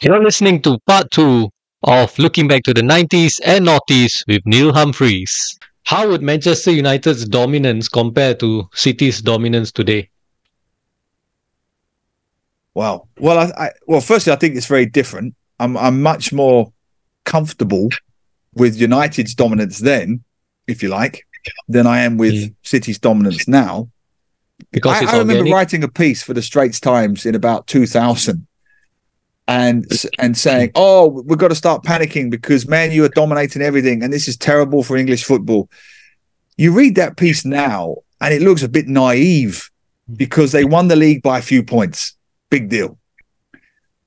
You're listening to part two of Looking Back to the 90s and noughties with Neil Humphreys. How would Manchester United's dominance compare to City's dominance today? Wow. Well, firstly, I think it's very different. I'm much more comfortable with United's dominance then, if you like, than I am with City's dominance now. Because I remember writing a piece for the Straits Times in about 2000 and saying, oh, we've got to start panicking because Man U are dominating everything and this is terrible for English football. You read that piece now and it looks a bit naive because they won the league by a few points. Big deal.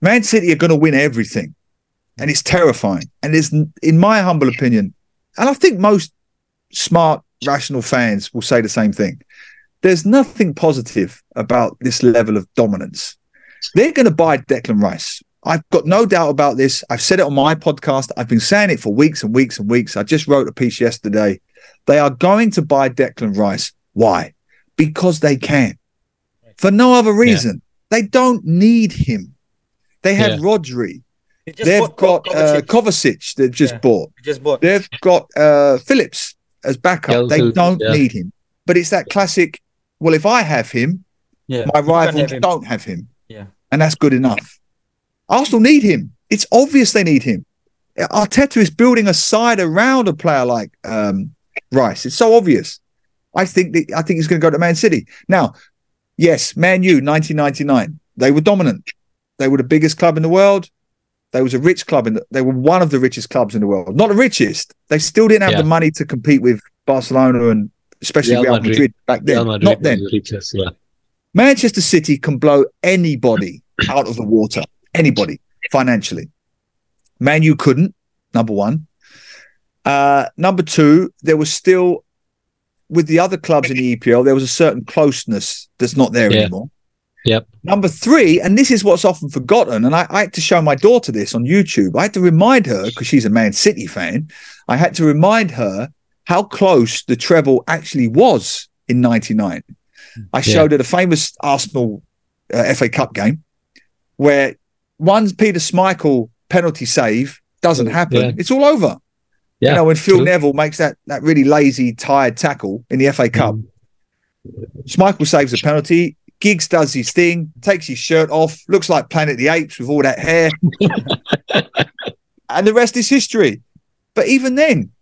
Man City are going to win everything and it's terrifying. And there's, in my humble opinion, and I think most smart, rational fans will say the same thing, there's nothing positive about this level of dominance. They're going to buy Declan Rice. I've got no doubt about this. I've said it on my podcast. I've been saying it for weeks and weeks and weeks. I just wrote a piece yesterday. They are going to buy Declan Rice. Why? Because they can. For no other reason. Yeah. They don't need him. They have Rodri. They've got Kovacic they've just bought. They've got Phillips as backup. They don't need him. But it's that classic, well, if I have him, my rivals don't have him. Yeah. And that's good enough. Arsenal need him. It's obvious they need him. Arteta is building a side around a player like Rice. It's so obvious. I think he's going to go to Man City. Now, yes, Man U, 1999. They were dominant. They were the biggest club in the world. They was a rich club. They were one of the richest clubs in the world. Not the richest. They still didn't have the money to compete with Barcelona and especially Real Madrid back then. Not then. Richest, Manchester City can blow anybody out of the water. Anybody, financially. Man U couldn't, number one. Number two, there was still, with the other clubs in the EPL, there was a certain closeness that's not there anymore. Yep. Number three, and this is what's often forgotten, and I had to show my daughter this on YouTube. I had to remind her, because she's a Man City fan, I had to remind her how close the treble actually was in 99. I showed her the famous Arsenal FA Cup game where once Peter Schmeichel penalty save doesn't happen, it's all over. Yeah, you know, when Phil Neville makes that really lazy, tired tackle in the FA Cup, Schmeichel saves the penalty, Giggs does his thing, takes his shirt off, looks like Planet of the Apes with all that hair, and the rest is history. But even then,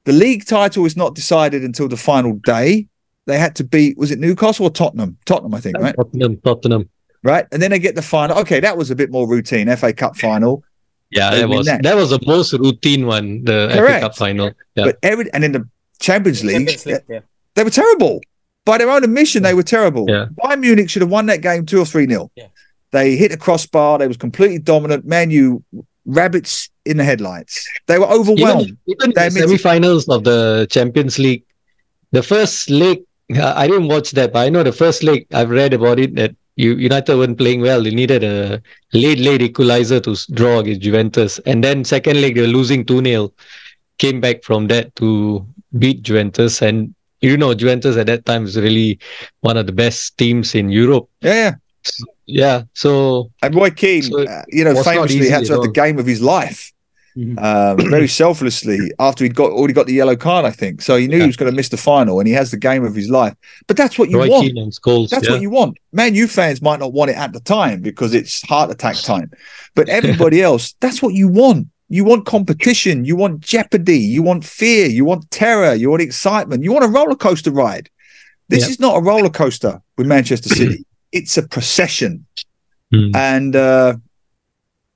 the league title is not decided until the final day. They had to beat, was it Newcastle or Tottenham? Tottenham, I think, right? Tottenham. Right, and then they get the final. Okay, that was a bit more routine. FA Cup final. Yeah, that was the most routine one. The FA Cup final. Yeah. But and in the Champions League, they were terrible. By their own admission, they were terrible. Yeah. Bayern Munich should have won that game 2 or 3-0. Yeah. They hit a crossbar. They was completely dominant. Man U, rabbits in the headlights. They were overwhelmed. Even the semi-finals of the Champions League, the first leg, I didn't watch that, but I know the first leg, I've read about it, that United weren't playing well. They needed a late equalizer to draw against Juventus. And then second leg, they were losing 2-0. Came back from that to beat Juventus. And, you know, Juventus at that time was really one of the best teams in Europe. Yeah. Yeah. So, and Roy Keane, famously had to have the game of his life. Very selflessly after he'd already got the yellow card, I think. So he knew he was going to miss the final, and he has the game of his life. But that's what you want. That's what you want. Man U fans might not want it at the time because it's heart attack time. But everybody else, that's what you want. You want competition. You want jeopardy. You want fear. You want terror. You want excitement. You want a roller coaster ride. This is not a roller coaster with Manchester City. It's a procession. And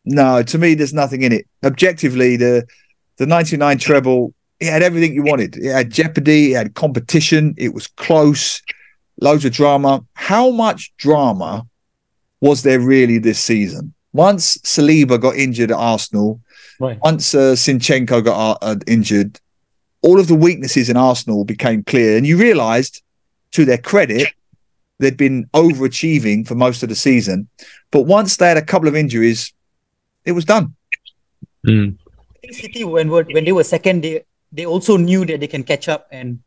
no, to me, there's nothing in it. Objectively, the 99 treble, it had everything you wanted. It had jeopardy, it had competition, it was close, loads of drama. How much drama was there really this season? Once Saliba got injured at Arsenal, once Zinchenko got injured, all of the weaknesses in Arsenal became clear. And you realised, to their credit, they'd been overachieving for most of the season. But once they had a couple of injuries, it was done. I think City, when they were second, they also knew that they can catch up and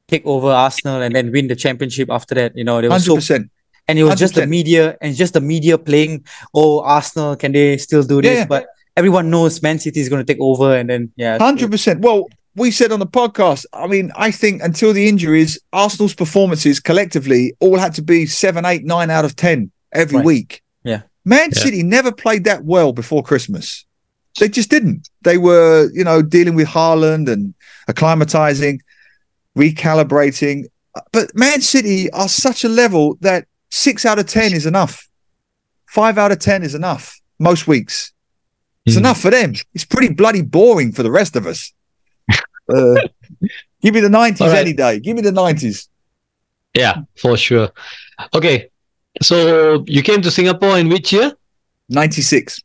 take over Arsenal and then win the championship after that. You know, they were 100%. And it was just the media, and just the media playing, oh, Arsenal, can they still do this? But everyone knows Man City is going to take over, and then 100%. Well, we said on the podcast, I mean, I think until the injuries, Arsenal's performances collectively all had to be 7, 8, 9 out of 10 every week. Yeah. Man City never played that well before Christmas. They just didn't. They were, dealing with Haaland and acclimatizing, recalibrating. But Man City are such a level that 6 out of 10 is enough. 5 out of 10 is enough most weeks. It's enough for them. It's pretty bloody boring for the rest of us. Give me the 90s any day. Give me the 90s. Yeah, for sure. Okay. So you came to Singapore in which year? 96.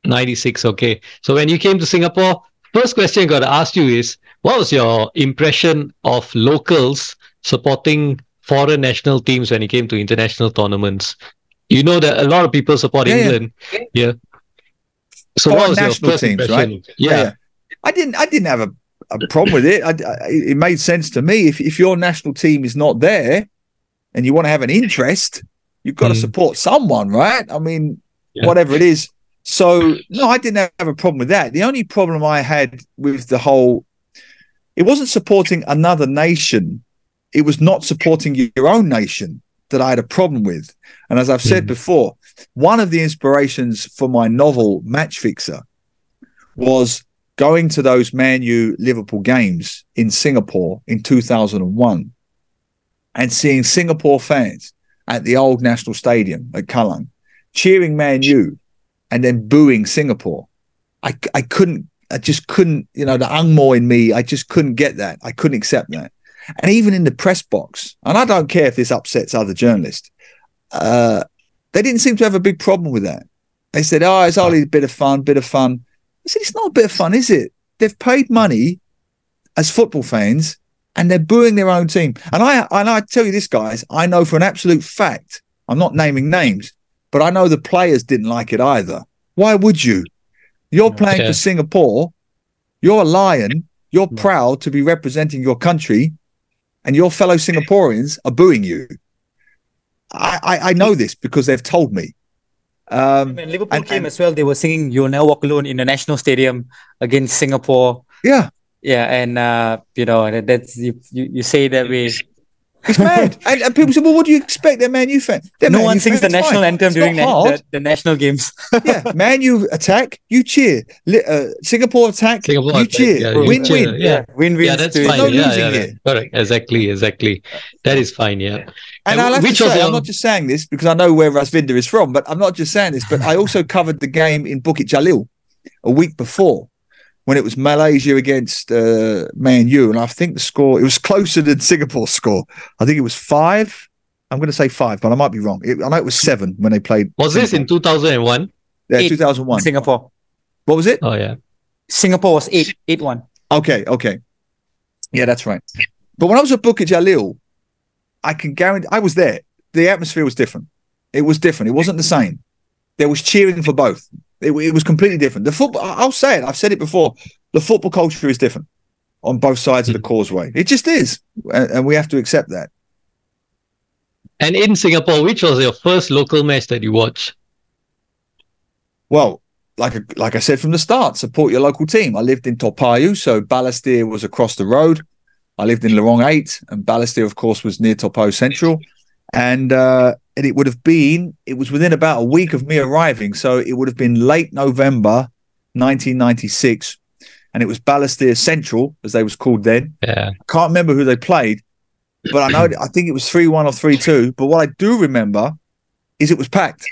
96, okay. So when you came to Singapore, first question I got to ask you is, what was your impression of locals supporting foreign national teams when it came to international tournaments? You know that a lot of people support England. Yeah. So foreign what was national your first teams, impression? right? Yeah. I didn't have a problem with it. It made sense to me. If your national team is not there and you want to have an interest, you've got to support someone, right? I mean, whatever it is. So, no, I didn't have a problem with that. The only problem I had with it wasn't supporting another nation. It was not supporting your own nation that I had a problem with. And as I've said before, one of the inspirations for my novel Match Fixer was going to those Man U Liverpool games in Singapore in 2001 and seeing Singapore fans at the old National Stadium at Kallang cheering Man U and then booing Singapore. I just couldn't, the Angmo in me, I just couldn't get that. I couldn't accept that. And even in the press box, and I don't care if this upsets other journalists, they didn't seem to have a big problem with that. They said, oh, it's only a bit of fun. I said, it's not a bit of fun, is it? They've paid money as football fans and they're booing their own team. And I tell you this, guys, I know for an absolute fact, I'm not naming names, but I know the players didn't like it either. Why would you? You're playing for Singapore. You're a lion. You're proud to be representing your country, and your fellow Singaporeans are booing you. I know this because they've told me. When Liverpool came as well, they were singing "You'll Never Walk Alone" in the national stadium against Singapore. Yeah, and that's you say that way. It's mad. And people say, well, what do you expect? They're Man U fans. No one sings the national anthem during the national games. Yeah, Man U attack, you cheer. Singapore attack, you cheer. Yeah, win-win. Yeah, win-win. Yeah, that's fine. No losing here. Correct. Exactly. That is fine. Yeah. And I'll have to say, I'm not just saying this because I know where Rasvinder is from, but I'm not just saying this, but I also covered the game in Bukit Jalil a week before, when it was Malaysia against Man U. And I think the score, it was closer than Singapore's score. I think it was 5. I'm going to say 5, but I might be wrong. I know it was 7 when they played. Was this in 2001? Yeah, 2001. Singapore. What was it? Oh, yeah. Singapore was 8-1. Okay. Yeah, that's right. But when I was at Bukit Jalil, I can guarantee, I was there. The atmosphere was different. It was different. It wasn't the same. There was cheering for both. It was completely different. The football, I'll say it. I've said it before. The football culture is different on both sides of the causeway. It just is. And we have to accept that. And in Singapore, which was your first local match that you watched? Well, like I said from the start, support your local team. I lived in Toa Payoh, so Balestier was across the road. I lived in Lorong 8, and Balestier, of course, was near Toa Payoh Central. And it was within about a week of me arriving. So it would have been late November 1996. And it was Balestier Central, as they was called then. Yeah. I can't remember who they played, but I think it was 3-1 or 3-2. But what I do remember is it was packed.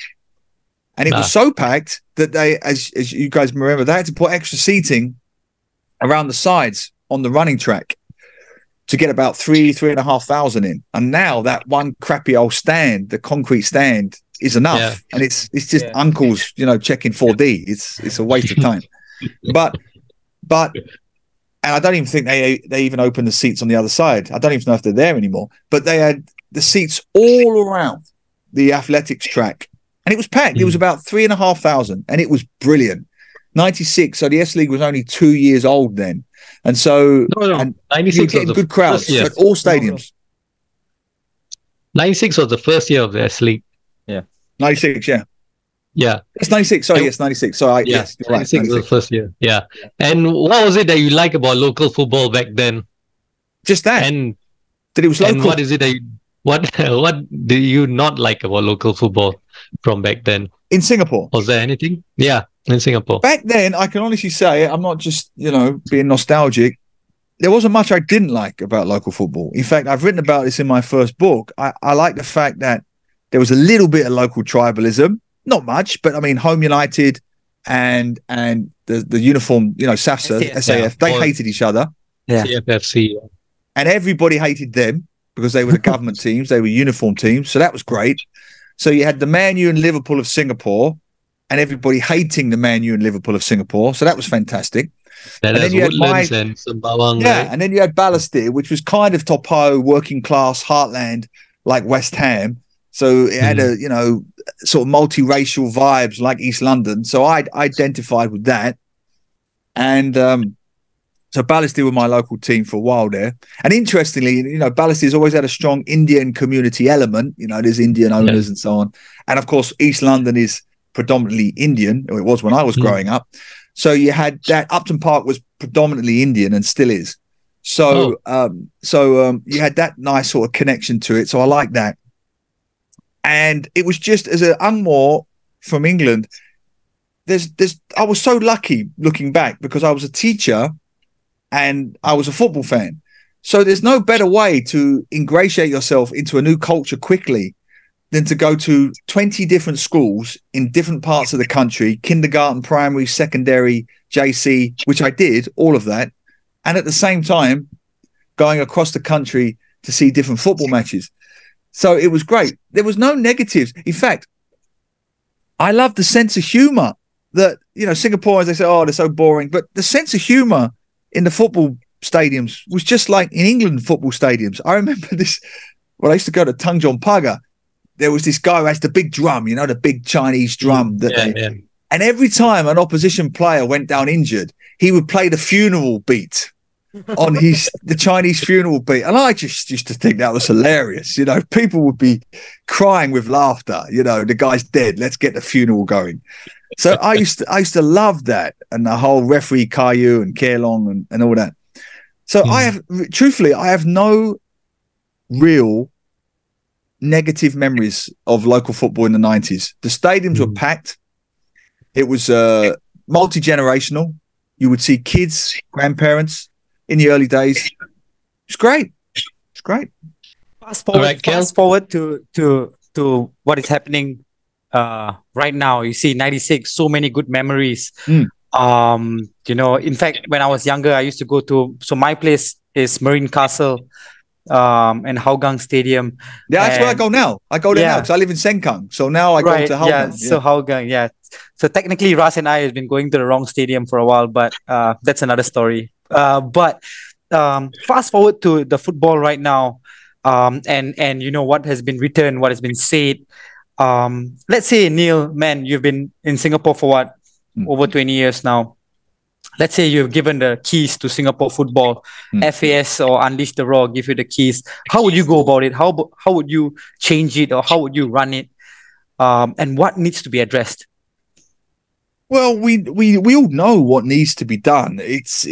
And it was so packed that they, as you guys remember, they had to put extra seating around the sides on the running track to get about 3,500 in. And now that one crappy old stand, the concrete stand, is enough. Yeah. And it's just uncles, checking 4D. It's a waste of time. But and I don't even think they even opened the seats on the other side. I don't even know if they're there anymore. But they had the seats all around the athletics track. And it was packed. It was about 3,500. And it was brilliant. 96. So the S League was only 2 years old then. And so, and 96 getting good crowds at all stadiums. 96 was the first year of the S League. Yeah. 96, yeah. Yeah. It's 96. Sorry, yes, 96. Sorry, yeah, yes, you're right. 96 was the first year. Yeah. And what was it that you like about local football back then? Just that. And that it was local. And what is it that what do you not like about local football from back then? In Singapore? Was there anything? Yeah, in Singapore. Back then, I can honestly say, I'm not just, being nostalgic. There wasn't much I didn't like about local football. In fact, I've written about this in my first book. I like the fact that there was a little bit of local tribalism. Not much, but I mean, Home United and the uniform, SAFSA, SAF, they hated each other. Yeah. CFFC. And everybody hated them because they were the government teams. They were uniform teams. So that was great. So you had the Man U and Liverpool of Singapore and everybody hating the Man U and Liverpool of Singapore. So that was fantastic. And then you had and Sembawang, yeah, right? and then you had Balestier, which was kind of topo, working class, heartland, like West Ham. So it had a, sort of multiracial vibes like East London. So I identified with that. And so Balestier were my local team for a while there. And interestingly, Balestier's always had a strong Indian community element. There's Indian owners and so on. And of course, East London is predominantly Indian, or it was when I was growing up. So you had that. Upton Park was predominantly Indian and still is. So you had that nice sort of connection to it. So I like that. And it was just as an Angmo from England, I was so lucky looking back because I was a teacher and I was a football fan. So there's no better way to ingratiate yourself into a new culture quickly than to go to 20 different schools in different parts of the country, kindergarten, primary, secondary, JC, which I did, all of that. And at the same time, going across the country to see different football matches. So it was great. There was no negatives. In fact, I love the sense of humor that, Singaporeans, they say, oh, they're so boring. But the sense of humor in the football stadiums was just like in England football stadiums. I remember this, when I used to go to Tanjong Pagar, there was this guy who has the big drum, the big Chinese drum. And every time an opposition player went down injured, he would play the funeral beat on the Chinese funeral beat. And I just used to think that was hilarious. People would be crying with laughter. The guy's dead. Let's get the funeral going. So I used to love that, and the whole referee Caillou and Kerlong and all that. So I have no real negative memories of local football in the 90s. The stadiums were packed. It was multi-generational. You would see kids, grandparents in the early days. It's great. It's great. Fast forward to what is happening right now. You see 96, so many good memories. In fact, when I was younger, I used to go so my place is Marine Castle and Hougang Stadium. Yeah, that's where I go now. I go there now because I live in Sengkang. So now I go to Hougang. So Hougang, So technically, Ras and I have been going to the wrong stadium for a while, but that's another story. But fast forward to the football right now, and what has been written, what has been said. Let's say, Neil, man, you've been in Singapore for what? Over 20 years now. Let's say you've given the keys to Singapore football, FAS or Unleash the Raw give you the keys. How would you go about it? How would you change it, or how would you run it? And what needs to be addressed? Well, we all know what needs to be done. It's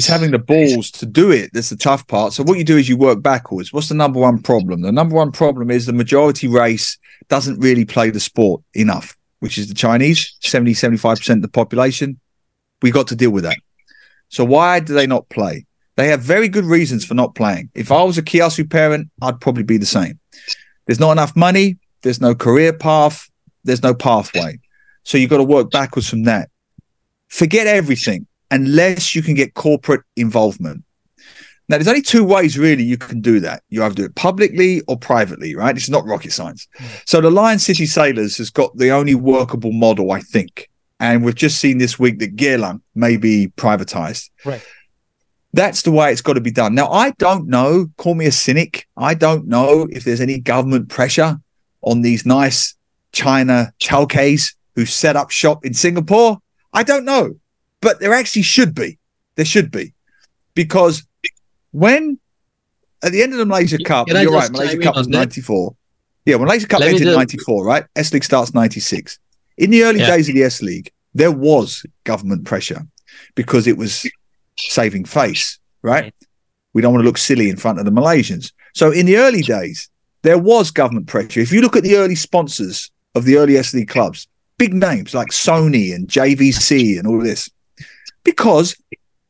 having the balls to do it that's the tough part. So what you do is you work backwards. What's the number one problem? The number one problem is the majority race doesn't really play the sport enough, which is the Chinese, 75% of the population. We got to deal with that. So why do they not play? They have very good reasons for not playing. If I was a Kiasu parent, I'd probably be the same. There's not enough money. There's no career path. There's no pathway. So you've got to work backwards from that. Forget everything unless you can get corporate involvement. Now, there's only two ways really you can do that. You either do it publicly or privately, right? It's not rocket science. So the Lion City Sailors has got the only workable model, I think. And we've just seen this week that Geylang may be privatized. Right. That's the way it's got to be done. Now, I don't know, call me a cynic, I don't know if there's any government pressure on these nice China chowkeys who set up shop in Singapore. I don't know. But there actually should be. There should be. Because when, at the end of the Malaysia Cup, you're right, Malaysia Cup was 94. Yeah, when Laser Cup ends in 94, right? S League starts 96. In the early days of the S League, there was government pressure because it was saving face, right? We don't want to look silly in front of the Malaysians. So in the early days, there was government pressure. If you look at the early sponsors of the early S League clubs, big names like Sony and JVC and all this, because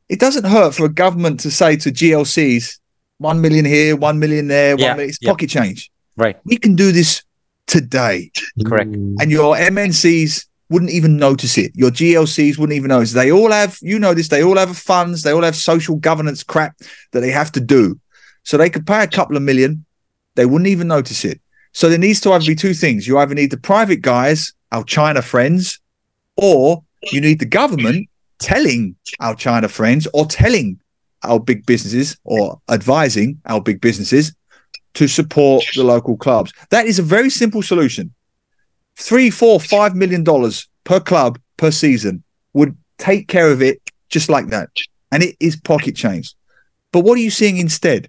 it doesn't hurt for a government to say to GLCs, 1 million here, 1 million there, 1 million. It's pocket change. Right. We can do this today. Correct. And your MNCs wouldn't even notice it. Your GLCs wouldn't even notice. They all have, you know this, they all have funds, they all have social governance crap that they have to do. So they could pay a couple of million, they wouldn't even notice it. So there needs to either be two things. You either need the private guys, our China friends, or you need the government telling our China friends or telling our big businesses or advising our big businesses to support the local clubs. That is a very simple solution. $3, $4, $5 million per club per season would take care of it just like that. And it is pocket change. But what are you seeing instead?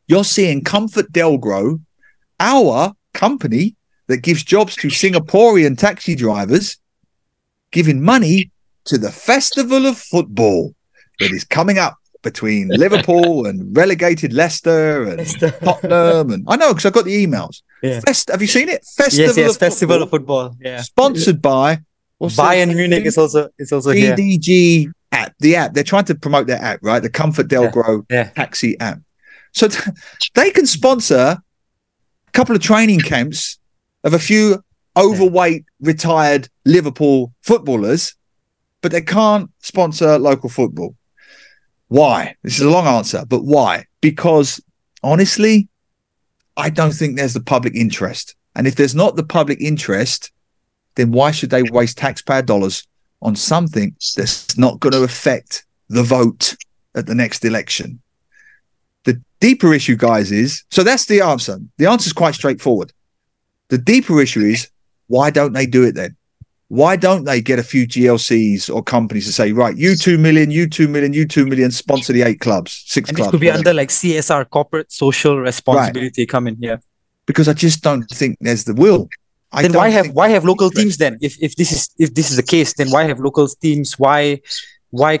You're seeing Comfort Delgro, our company that gives jobs to Singaporean taxi drivers, giving money to the Festival of Football that is coming up between Liverpool and relegated Leicester and Tottenham. And I know because I got the emails. Yeah. Have you seen it? Festival of Football. Yeah. Sponsored by Bayern Munich is also here. BDG app. The app. They're trying to promote their app, right? The Comfort Delgro taxi app. So they can sponsor a couple of training camps of a few overweight retired Liverpool footballers, but they can't sponsor local football. Why? This is a long answer, but why? Because honestly, I don't think there's the public interest. And if there's not the public interest, then why should they waste taxpayer dollars on something that's not going to affect the vote at the next election? The deeper issue, guys, is, so that's the answer. The answer is quite straightforward. The deeper issue is, why don't they do it then? Why don't they get a few GLCs or companies to say, right, you 2 million, you 2 million, you 2 million, sponsor the 8 clubs, 6 and clubs. It could be under like CSR, corporate social responsibility coming. Yeah. Because I just don't think there's the will. Then why have local teams then? If this is the case, then why have local teams? Why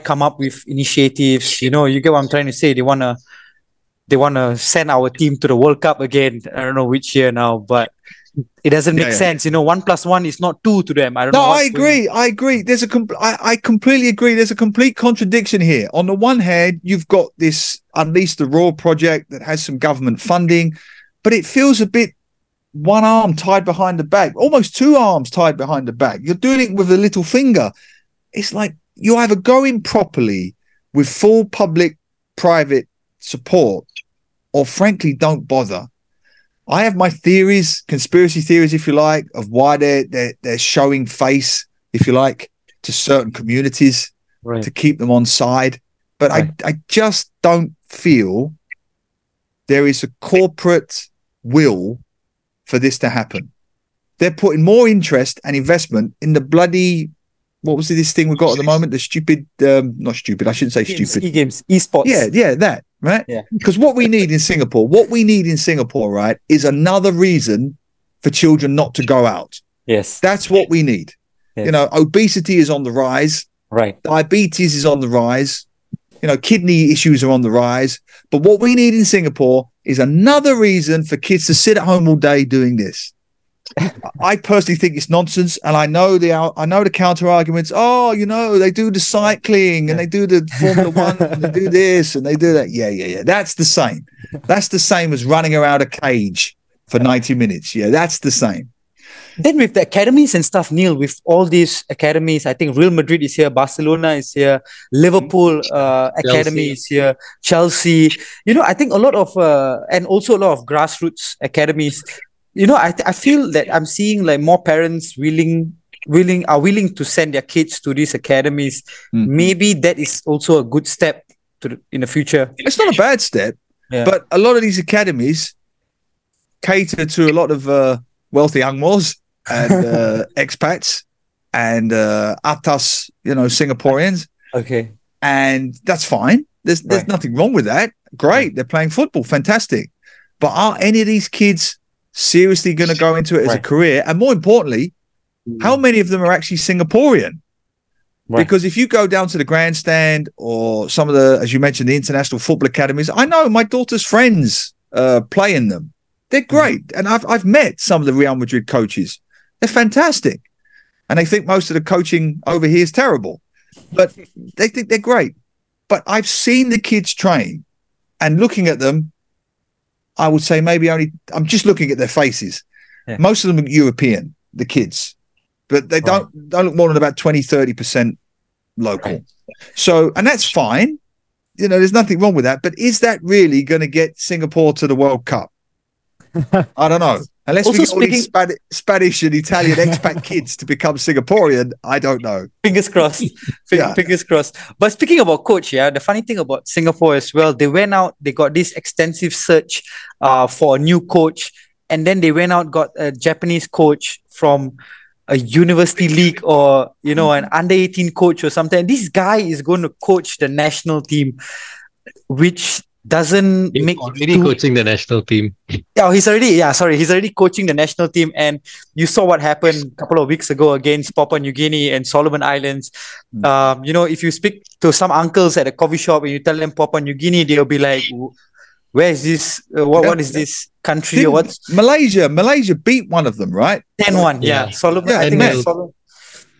come up with initiatives? You know, you get what I'm trying to say. They wanna send our team to the World Cup again. I don't know which year now, but it doesn't make sense. You know, 1 + 1 is not 2 to them. I don't know. I agree. I completely agree. There's a complete contradiction here. On the one hand, you've got this Unleash the Raw project that has some government funding, but it feels a bit one arm tied behind the back, almost 2 arms tied behind the back. You're doing it with a little finger. It's like you either go in properly with full public-private support, or frankly, don't bother. I have my theories, conspiracy theories, if you like, of why they're showing face, if you like, to certain communities to keep them on side. But I just don't feel there is a corporate will for this to happen. They're putting more interest and investment in the bloody, what was this thing we got at the moment? The stupid, not stupid, I shouldn't say stupid. E-games, esports. Yeah, that, right? Yeah. Because what we need in Singapore, right, is another reason for children not to go out. Yes. That's what we need. Yes. You know, obesity is on the rise. Right. Diabetes is on the rise. You know, kidney issues are on the rise. But what we need in Singapore is another reason for kids to sit at home all day doing this. I personally think it's nonsense, and I know the counter arguments. Oh, you know, they do the cycling and they do the Formula One and they do this and they do that. Yeah. That's the same. That's the same as running around a cage for 90 minutes. Yeah, that's the same. Then with the academies and stuff, Neil, with all these academies, I think Real Madrid is here, Barcelona is here, Liverpool academy is here, Chelsea. You know, I think a lot of and also a lot of grassroots academies. You know, I feel that I'm seeing like more parents willing to send their kids to these academies. Maybe that is also a good step in the future. It's not a bad step, but a lot of these academies cater to a lot of wealthy Angmos and expats and atas, you know, Singaporeans. Okay, and that's fine. There's nothing wrong with that. Great, they're playing football, fantastic. But are any of these kids seriously going to go into it as a career? And more importantly, how many of them are actually Singaporean? Right. Because if you go down to the grandstand or some of the, as you mentioned, the international football academies, I know my daughter's friends play in them. They're great. And I've met some of the Real Madrid coaches. They're fantastic. And they think most of the coaching over here is terrible. But they think they're great. But I've seen the kids train, and looking at them, I would say I'm just looking at their faces. Yeah. Most of them are European, the kids. But they don't look more than about 20, 30% local. Right. So, and that's fine. You know, there's nothing wrong with that. But is that really going to get Singapore to the World Cup? I don't know. Unless also we get all these Spanish and Italian expat kids to become Singaporean, I don't know. Fingers crossed. Fingers crossed. But speaking about coach, the funny thing about Singapore as well, they went out, they got this extensive search for a new coach. And then they went out, got a Japanese coach from a university league or, you know, an under-18 coach or something. This guy is going to coach the national team, which doesn't he's make already coaching the national team. Yeah, he's already coaching the national team. And you saw what happened a couple of weeks ago against Papua New Guinea and Solomon Islands. You know, if you speak to some uncles at a coffee shop and you tell them Papua New Guinea, they'll be like, where is this? What is this country? Or what's Malaysia beat one of them, right? 10-1. Yeah. Solomon, I think that's Solomon.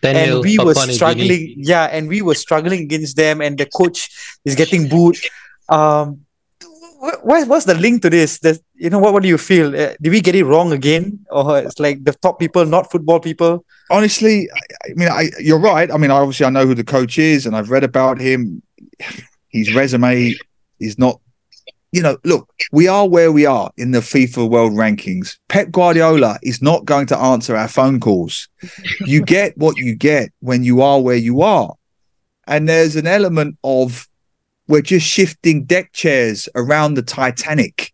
And we were struggling. Yeah, and we were struggling against them, and the coach is getting booed. What's the link to this? You know, what do you feel? Did we get it wrong again, or it's like the top people, not football people? Honestly, I mean, you're right. I mean, obviously, I know who the coach is, and I've read about him. His resume is not. You know, look, we are where we are in the FIFA World Rankings. Pep Guardiola is not going to answer our phone calls. You get what you get when you are where you are. And there's an element of we're just shifting deck chairs around the Titanic.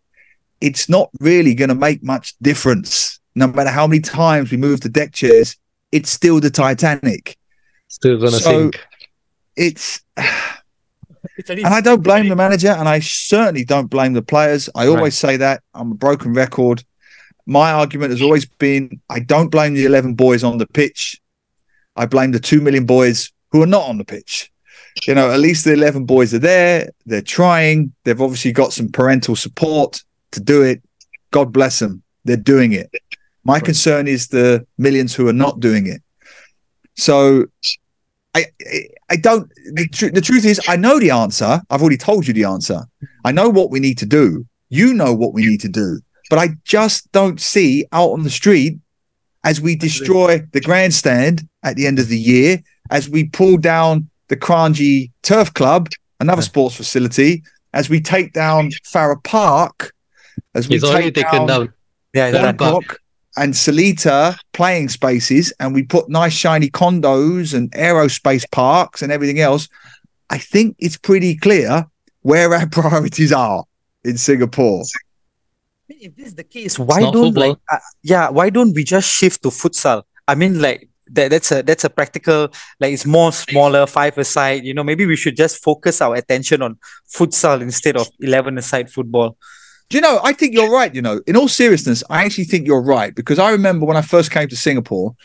It's not really going to make much difference. No matter how many times we move the deck chairs, it's still the Titanic. Still going to sink. And I don't blame the manager, and I certainly don't blame the players. I always say that. I'm a broken record. My argument has always been I don't blame the 11 boys on the pitch. I blame the 2 million boys who are not on the pitch. You know, at least the 11 boys are there. They're trying. They've obviously got some parental support to do it. God bless them. They're doing it. My concern is the millions who are not doing it. So I don't. The truth is, I know the answer. I've already told you the answer. I know what we need to do. You know what we need to do. But I just don't see out on the street as we destroy the grandstand at the end of the year, as we pull down the Kranji Turf Club, another sports facility, as we take down Farrer Park, as we take down Bangkok and Seletar playing spaces, and we put nice shiny condos and aerospace parks and everything else. I think it's pretty clear where our priorities are in Singapore. If this is the case, why don't we just shift to futsal? I mean, like that's a practical, like it's more smaller, 5-a-side. You know, maybe we should just focus our attention on futsal instead of 11-a-side football. Do you know, I think you're right. You know, in all seriousness, I actually think you're right, because I remember when I first came to Singapore,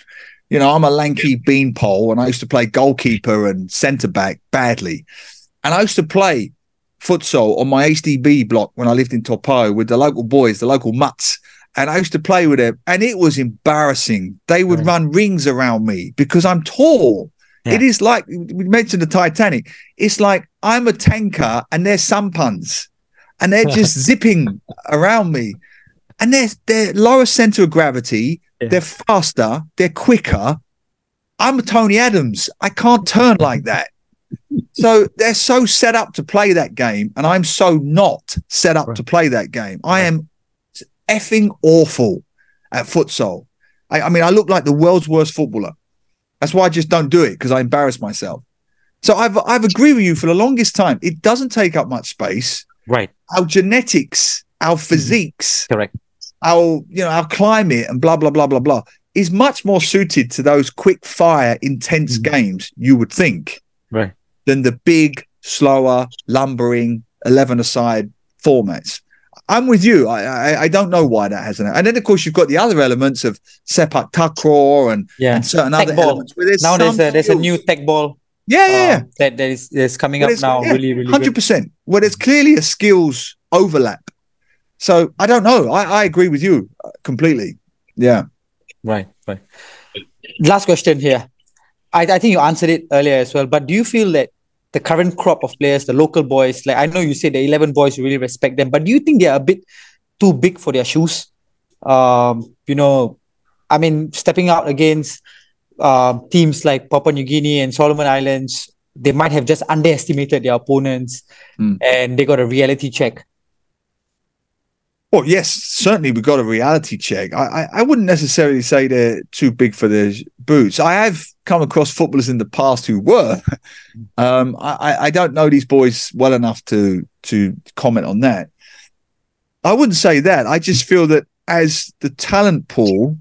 you know, I'm a lanky beanpole and I used to play goalkeeper and centre back badly. And I used to play futsal on my HDB block when I lived in Topo with the local boys, the local mutts. And I used to play with them, and it was embarrassing. They would run rings around me because I'm tall. Yeah. It is like, we mentioned the Titanic. It's like I'm a tanker and they're sampans. And they're just zipping around me. And they're lower center of gravity. Yeah. They're faster. They're quicker. I'm a Tony Adams. I can't turn like that. So they're so set up to play that game. And I'm so not set up to play that game. I am effing awful at futsal. I mean, I look like the world's worst footballer. That's why I just don't do it, because I embarrass myself. So I've agreed with you for the longest time. It doesn't take up much space. Right. Our genetics, our physiques, correct, our climate and blah, blah, blah, blah, blah, is much more suited to those quick fire, intense games, you would think, right, than the big, slower, lumbering 11-a-side formats. I'm with you. I don't know why that hasn't. And then, of course, you've got the other elements of sepak takraw and certain tech other ball. elements. Where now there's a new tech ball. That is coming up now. Really, really 100%. Where there's clearly a skills overlap. So I don't know. I agree with you completely. Yeah. Right. Last question here. I think you answered it earlier as well. But do you feel that the current crop of players, the local boys, like I know you said the 11 boys, you really respect them, but do you think they are a bit too big for their shoes? Stepping out against teams like Papua New Guinea and Solomon Islands, they might have just underestimated their opponents and they got a reality check. Well, yes, certainly we got a reality check. I wouldn't necessarily say they're too big for their boots. I have come across footballers in the past who were. I don't know these boys well enough to comment on that. I wouldn't say that. I just feel that as the talent pool,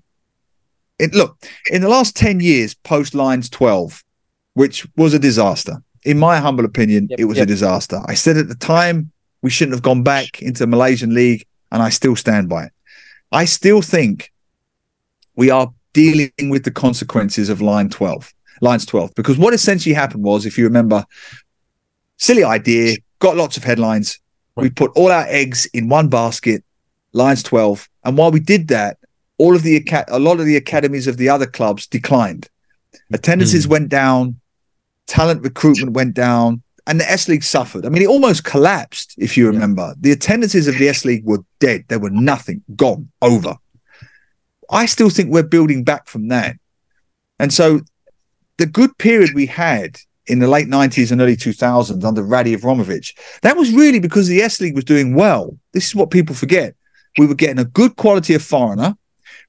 in the last 10 years, post Lions 12, which was a disaster. In my humble opinion, it was a disaster. I said at the time we shouldn't have gone back into the Malaysian League, and I still stand by it. I still think we are dealing with the consequences of Lions 12, because what essentially happened was, if you remember, silly idea, got lots of headlines. We put all our eggs in one basket, Lions 12. And while we did that, a lot of the academies of the other clubs declined. Attendances went down, talent recruitment went down, and the S League suffered. I mean, it almost collapsed, if you remember. The attendances of the S League were dead. They were nothing, gone, over. I still think we're building back from that. And so the good period we had in the late 90s and early 2000s under Radi Avramovic, that was really because the S League was doing well. This is what people forget. We were getting a good quality of foreigner.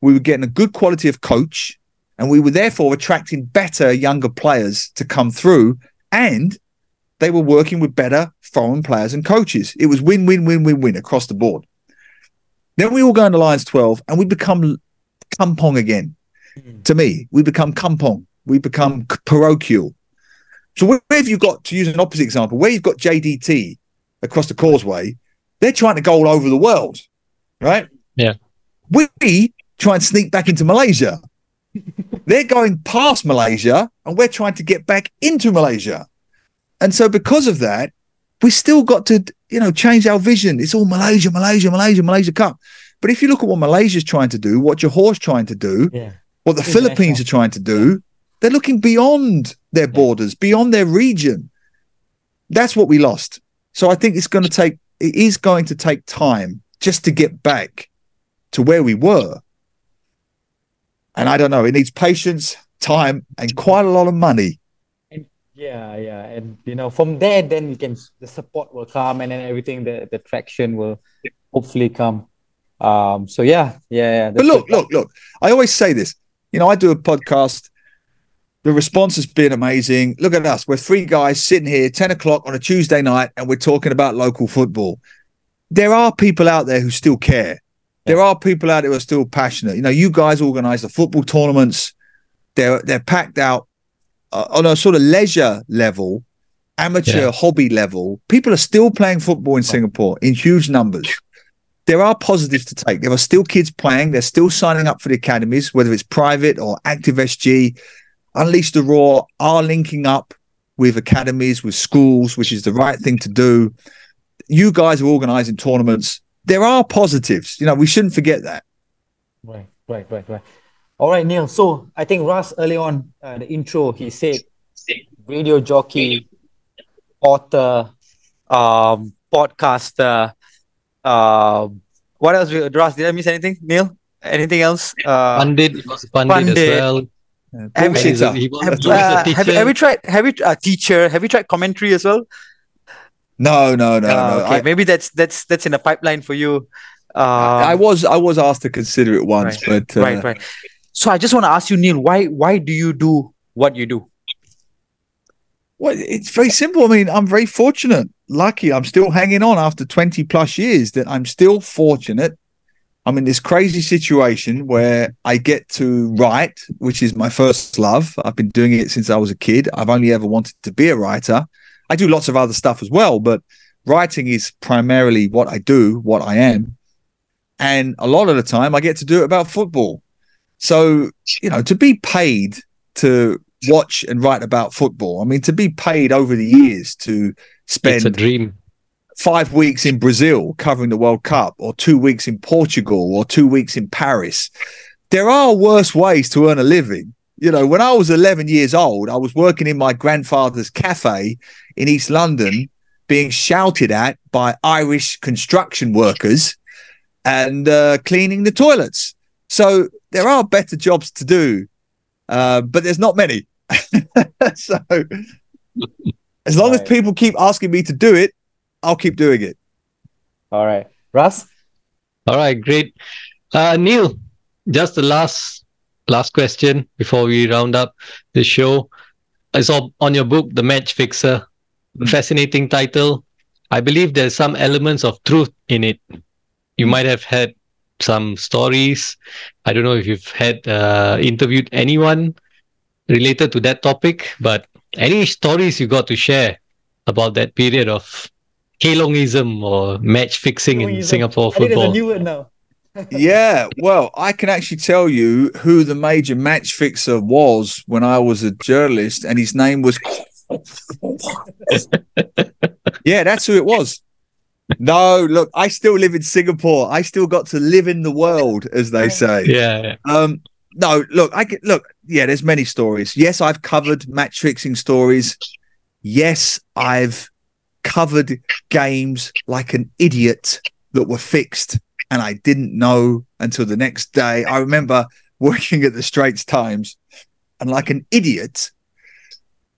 We were getting a good quality of coach. And we were therefore attracting better, younger players to come through. And they were working with better foreign players and coaches. It was win, win, win, win, win across the board. Then we all go into Lions 12 and we become kampong again. To me, we become kampong. We become parochial. So where have you got, to use an opposite example, where you've got JDT across the causeway, they're trying to go all over the world, right? Yeah. We try and sneak back into Malaysia. They're going past Malaysia and we're trying to get back into Malaysia. And so because of that, we still got to, change our vision. It's all Malaysia, Malaysia, Malaysia, Malaysia Cup. But if you look at what Malaysia's trying to do, what Johore's trying to do, what the Philippines are trying to do, they're looking beyond their borders, beyond their region. That's what we lost. So I think it is going to take time just to get back to where we were. And I don't know, it needs patience, time, and quite a lot of money. And from there, then the support will come, and then everything, the traction will hopefully come. But look. I always say this. I do a podcast. The response has been amazing. Look at us. We're three guys sitting here 10 o'clock on a Tuesday night, and we're talking about local football. There are people out there who still care. There are people out there who are still passionate. You guys organise the football tournaments. They're packed out on a sort of leisure level, amateur hobby level. People are still playing football in Singapore in huge numbers. There are positives to take. There are still kids playing. They're still signing up for the academies, whether it's private or Active SG. Unleash the Raw are linking up with academies, with schools, which is the right thing to do. You guys are organising tournaments. There are positives. We shouldn't forget that. Right. All right, Neil. So I think Russ, early on, the intro, he said radio jockey, author, podcaster. What else? Russ, did I miss anything? Neil? Anything else? Pundit. He was a pundit as well. Have you tried teacher? Have you tried commentary as well? No. Okay, maybe that's in the pipeline for you. I was asked to consider it once, but right. So I just want to ask you, Neil, why do you do what you do? Well, it's very simple. I mean, I'm very fortunate, lucky. I'm still hanging on after 20 plus years. That I'm still fortunate. I'm in this crazy situation where I get to write, which is my first love. I've been doing it since I was a kid. I've only ever wanted to be a writer. I do lots of other stuff as well, but writing is primarily what I do, what I am. And a lot of the time I get to do it about football. So, you know, to be paid to watch and write about football, I mean, to be paid over the years to spend it's a dream. 5 weeks in Brazil covering the World Cup, or 2 weeks in Portugal, or 2 weeks in Paris. There are worse ways to earn a living. You know, when I was 11 years old, I was working in my grandfather's cafe in East London, being shouted at by Irish construction workers and cleaning the toilets. So there are better jobs to do, but there's not many. So as long as people keep asking me to do it, I'll keep doing it. All right. Russ? All right, great. Neil, just the last question before we round up the show. I saw on your book, The Match Fixer. Fascinating title. I believe there's some elements of truth in it. You might have had some stories. I don't know if you've had interviewed anyone related to that topic, but any stories you got to share about that period of Kelongism or match fixing in Singapore football? I think there's a new word now. Yeah, well, I can actually tell you who the major match fixer was when I was a journalist, and his name was... Yeah, that's who it was. No, look, I still live in Singapore. I still got to live in the world, as they say. Yeah. No, look, yeah, there's many stories. Yes, I've covered match fixing stories. Yes, I've covered games like an idiot that were fixed, and I didn't know until the next day. I remember working at the Straits Times, and like an idiot,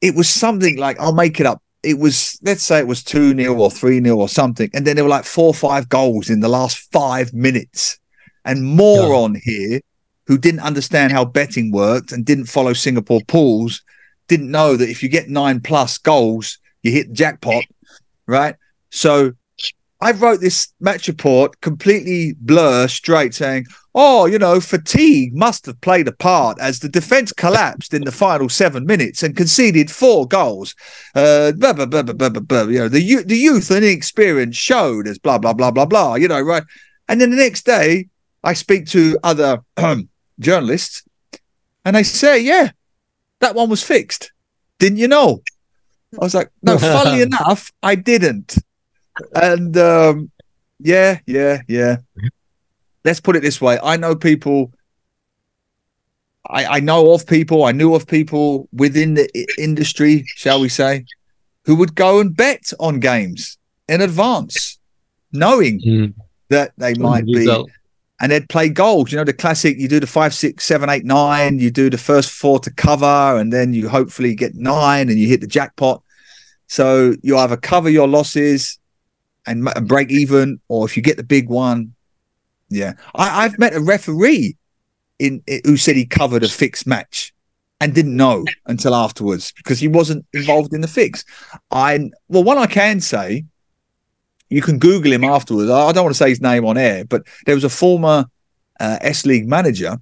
it was something like, I'll make it up. It was, let's say it was 2-0 or 3-0 or something. And then there were like 4 or 5 goals in the last 5 minutes. And moron here who didn't understand how betting worked and didn't follow Singapore pools, didn't know that if you get 9+ goals, you hit the jackpot, right? So I wrote this match report completely blur straight saying, oh, you know, fatigue must have played a part as the defence collapsed in the final 7 minutes and conceded 4 goals. Blah, blah, blah, blah, blah, blah. You know, the youth and inexperience showed as blah, blah, blah, blah, blah, you know, right? And then the next day, I speak to other journalists and they say, yeah, that one was fixed. Didn't you know? I was like, no, funnily enough, I didn't. And yeah. Let's put it this way. I know people, I know of people, I knew of people within the industry, shall we say, who would go and bet on games in advance, knowing that they might be, and they'd play goals. You know, the classic, you do the 5, 6, 7, 8, 9, you do the first 4 to cover, and then you hopefully get 9 and you hit the jackpot. So you either cover your losses and break even, or if you get the big one. Yeah, I've met a referee who said he covered a fixed match and didn't know until afterwards because he wasn't involved in the fix. Well, one I can say, you can Google him afterwards. I don't want to say his name on air, but there was a former S-League manager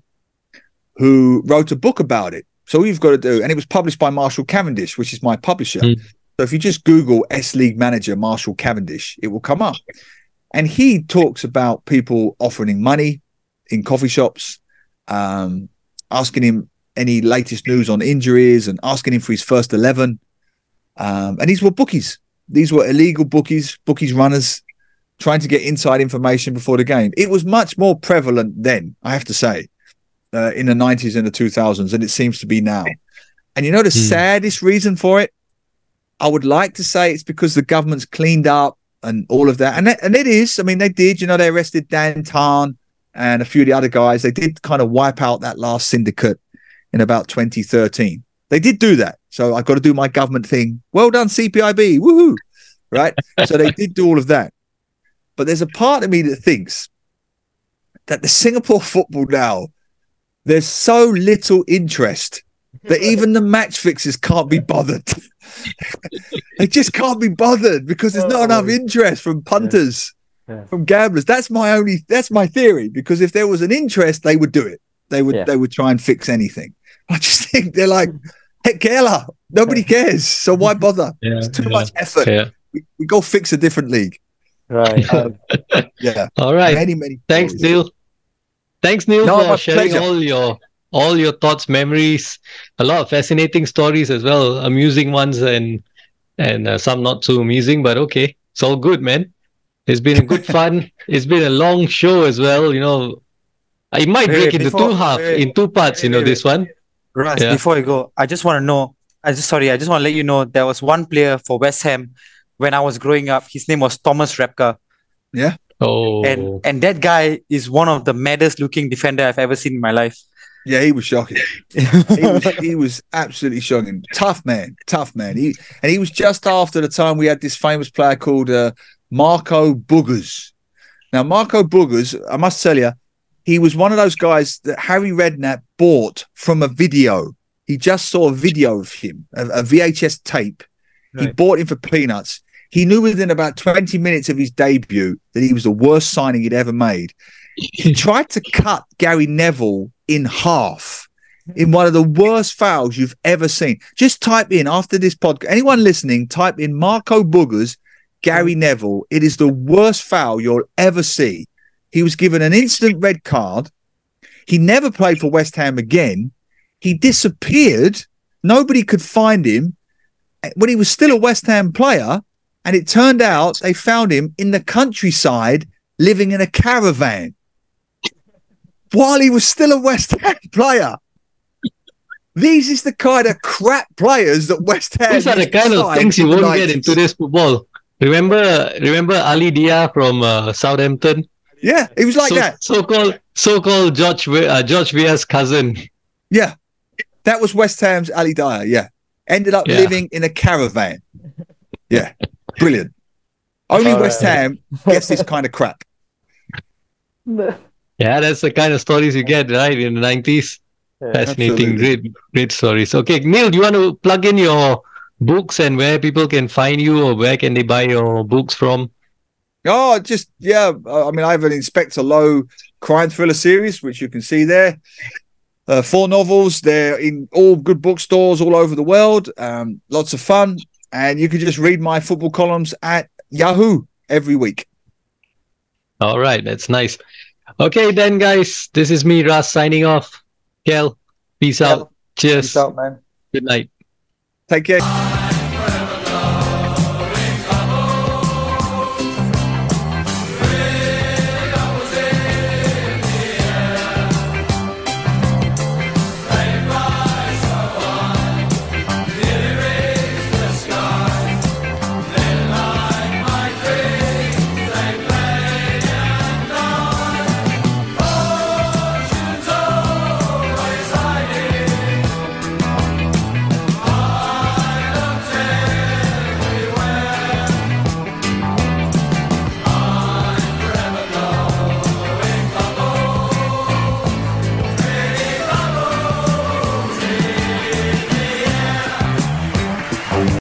who wrote a book about it. So all you've got to do, and it was published by Marshall Cavendish, which is my publisher. So if you just Google S-League manager Marshall Cavendish, it will come up. And he talks about people offering money in coffee shops, asking him any latest news on injuries and asking him for his first 11. And these were bookies. These were illegal bookies runners trying to get inside information before the game. It was much more prevalent then, I have to say, in the 90s and the 2000s than it seems to be now. And you know the saddest reason for it? I would like to say it's because the government's cleaned up and all of that. And it is. I mean, they did. You know, they arrested Dan Tan and a few of the other guys. They did kind of wipe out that last syndicate in about 2013. They did do that. So I've got to do my government thing. Well done, CPIB. Woohoo. Right? So they did do all of that. But there's a part of me that thinks that the Singapore football now, there's so little interest that even the match fixers can't be bothered. They just can't be bothered because there's not enough interest from punters, from gamblers. That's my theory. Because if there was an interest, they would do it. They would try and fix anything. I just think they're like, heck, Kayla, nobody cares. So why bother? It's too much effort. we go fix a different league. Right. Yeah. All right. Many Thanks, stories. Neil. Thanks, Neil, No, for my sharing pleasure. all your thoughts, memories, a lot of fascinating stories as well, amusing ones and some not so amusing, but okay, it's all good, man. It's been a good fun. It's been a long show as well. You know, it might break into two parts. You know, this one. Russ, Yeah. before you go, I just want to know. I just want to let you know there was one player for West Ham when I was growing up. His name was Thomas Repka. Yeah. Oh. And that guy is one of the maddest looking defender I've ever seen in my life. Yeah, he was shocking. he was absolutely shocking. Tough man. He was just after the time we had this famous player called Marco Boogers. Now, Marco Boogers, I must tell you, he was one of those guys that Harry Redknapp bought from a video. He just saw a video of him, a VHS tape. Right. He bought him for peanuts. He knew within about 20 minutes of his debut that he was the worst signing he'd ever made. He tried to cut Gary Neville in half in one of the worst fouls you've ever seen. Just type in, after this podcast, anyone listening, type in Marco Boogers, Gary Neville. It is the worst foul you'll ever see. He was given an instant red card. He never played for West Ham again. He disappeared. Nobody could find him when he was still a West Ham player. And it turned out they found him in the countryside living in a caravan while he was still a West Ham player. These is the kind of crap players that West Ham. These are the kind of things you won't get in today's football. Remember Ali Dia from Southampton? Yeah, he was like that. So-called George Weah's cousin. Yeah, that was West Ham's Ali Dia. Yeah, ended up living in a caravan. Yeah, brilliant. Only West Ham gets this kind of crap. Yeah, that's the kind of stories you get, right, in the 90s. Fascinating, great stories. Okay, Neil, do you want to plug in your books and where people can find you, or where can they buy your books from? Oh, I mean, I have an Inspector Lowe crime thriller series, which you can see there. 4 novels. They're in all good bookstores all over the world. Lots of fun. And you can just read my football columns at Yahoo every week. All right, that's nice. Okay, then, guys, this is me, Ras, signing off. Kel, peace out. Cheers. Peace out, man. Good night. Take care.